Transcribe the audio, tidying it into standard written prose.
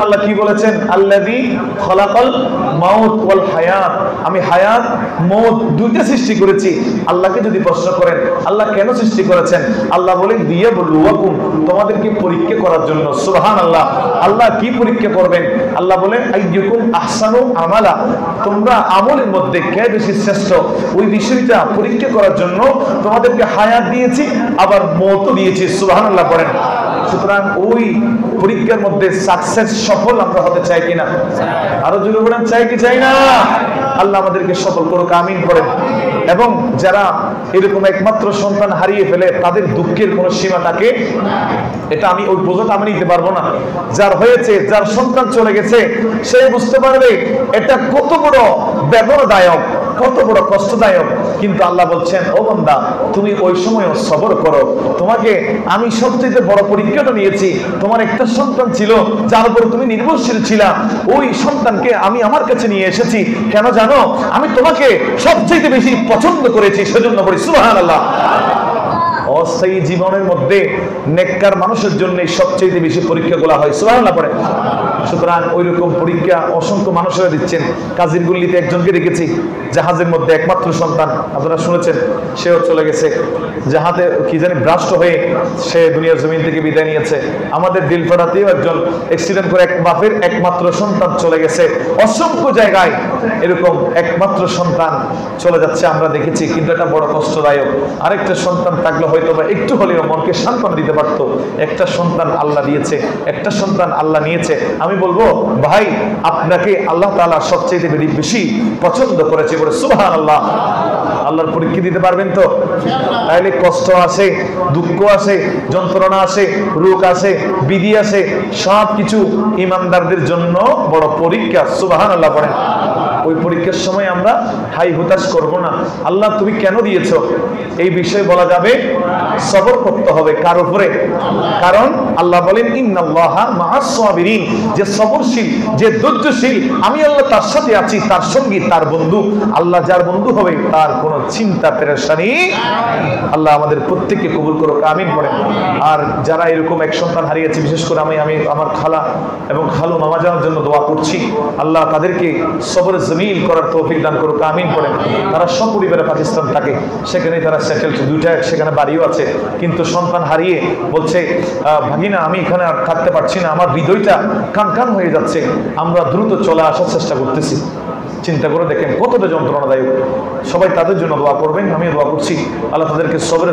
আল্লাহ কি বলেছেন, আল্লাযী খালাকাল মাউত ওয়াল হায়াত, আমি হায়াত মউত দুইটা সৃষ্টি করেছি। আল্লাহকে যদি প্রশ্ন করেন আল্লাহ কেন সৃষ্টি করেছেন, আল্লাহ বলেন লিয়াবলুয়াকুম, তোমাদেরকে পরীক্ষা করার জন্য। সুবহানাল্লাহ। আল্লাহ কি পরীক্ষা করবেন? আল্লাহ বলেন আইয়ুকুম আহসানু আমালা, তোমরা আমলের মধ্যে কে বেশি শ্রেষ্ঠ, ওই বিষয়টা পরীক্ষা করার জন্য তোমাদেরকে হায়াত দিয়েছি, আবার মওতও দিয়েছি। সুবহানাল্লাহ করেন। সুতরাং ওই পরীক্ষার মধ্যে সাকসেস, সফল আমরা হতে চাই কিনা? আরো জোরে বলেন, চাই কি চাই না? আল্লাহ আমাদেরকে সফল করুক, আমিন করেন। এবং যারা এরকম একমাত্র সন্তান হারিয়ে ফেলে তাদের দুঃখের কোনো সীমা থাকে, এটা আমি ওই বোঝাটা আমি নিতে পারবো না। যার হয়েছে, যার সন্তান চলে গেছে, সে বুঝতে পারবে এটা কত বড় বেদনাদায়ক, কত বড় কষ্টদায়ক। কিন্তু আল্লাহ বলছেন, ও বান্দা তুমি ওই সময় সবর করো, তোমাকে আমি সবচেয়ে বড় পরীক্ষাটা নিয়েছি। তোমার একটা সন্তান ছিল যার উপর তুমি নির্ভরশীল ছিলা, ওই সন্তানকে আমি আমার কাছে নিয়ে এসেছি। কেন জানো? আমি তোমাকে সবচেয়ে বেশি পছন্দ করেছি, সেজন্য বলি সুবহানাল্লাহ। অস্থায়ী জীবনের মধ্যে নেককার মানুষের জন্য সবচেয়ে বেশি পরীক্ষাগুলো হয়। সুবহানাল্লাহ পড়ে। সুতরাং ওই রকম পরীক্ষা অসংখ্য মানুষেরা দিচ্ছেন। কাজীর গুল্লিতে একজনকে রেখেছি, জাহাজের মধ্যে একমাত্র সন্তান, আপনারা শুনেছেন, সেও চলে গেছে। জাহাজে কি জানি ব্রাস্ট হয়ে সে দুনিয়ার জমিন থেকে বিদায় নিয়েছে। আমাদের দিলপাড়াতেও একজন অ্যাক্সিডেন্ট করে এক বাপের একমাত্র সন্তান চলে গেছে। অসংখ্য জায়গায় এরকম একমাত্র সন্তান চলে যাচ্ছে আমরা দেখেছি, কিন্তু এটা বড় কষ্টদায়ক। আরেকটা সন্তান থাকলে হয়তো বা একটু হলেও মনকে সান্ত্বনা দিতে পারতো। একটা সন্তান আল্লাহ দিয়েছে, একটা সন্তান আল্লাহ নিয়েছে। আমি বলবো ভাই, আপনাকে আল্লাহ তাআলা সবচেয়ে বেশি পছন্দ করেছে বলে সুবহানাল্লাহ। আল্লাহর পরীক্ষা দিতে পারবেন তো? তাহলে কষ্ট আসে, দুঃখ আসে, যন্ত্রণা আসে, রোগ আসে, বিধি আসে, সব কিছু ইমানদারদের জন্য বড় পরীক্ষা। সুবহানাল্লাহ বলেন। ওই পরীক্ষার সময় আমরা হাই হুতাশ করব না। আল্লাহ তুমি কেন দিয়েছো এই বিষয়ে বলা যাবে, সবর করতে হবে। কার উপরে? কারণ আল্লাহ বলেন ইন্নাল্লাহা মাআস সাবিরিন, যে সবরশীল, যে ধৈর্যশীল, আমি আল্লাহ তার সাথে আছি, তার সঙ্গী, তার বন্ধু। আল্লাহ যার বন্ধু হবে তার কোনো চিন্তা পেরেশানি। আল্লাহ আমাদের প্রত্যেককে কবুল করুক, আমিন বলেন। আর যারা এরকম এক সন্তান হারিয়েছে, বিশেষ করে আমি আমার খালা এবং খালু মামা যাওয়ার জন্য দোয়া করছি। আল্লাহ তাদেরকে সবরে জমিল করার তৌফিক দান করুক, আমিন বলেন। তারা সপরিবারে পাকিস্তান থাকে, সেখানে তারা সেটেলড, দুইটা সেখানে বাড়িও আছে, কিন্তু সন্তান হারিয়ে বলছে ভাগিনা আমি এখানে আর থাকতে পারছি না, আমার হৃদয়টা কান হয়ে যাচ্ছে, আমরা দ্রুত চলে আসার চেষ্টা করতেছি। চিন্তা করে দেখেন কতটা যন্ত্রণাদায়ক। সবাই তাদের জন্য দোয়া করবেন, আমিও দোয়া করছি। আল্লাহ তাদেরকে সবরে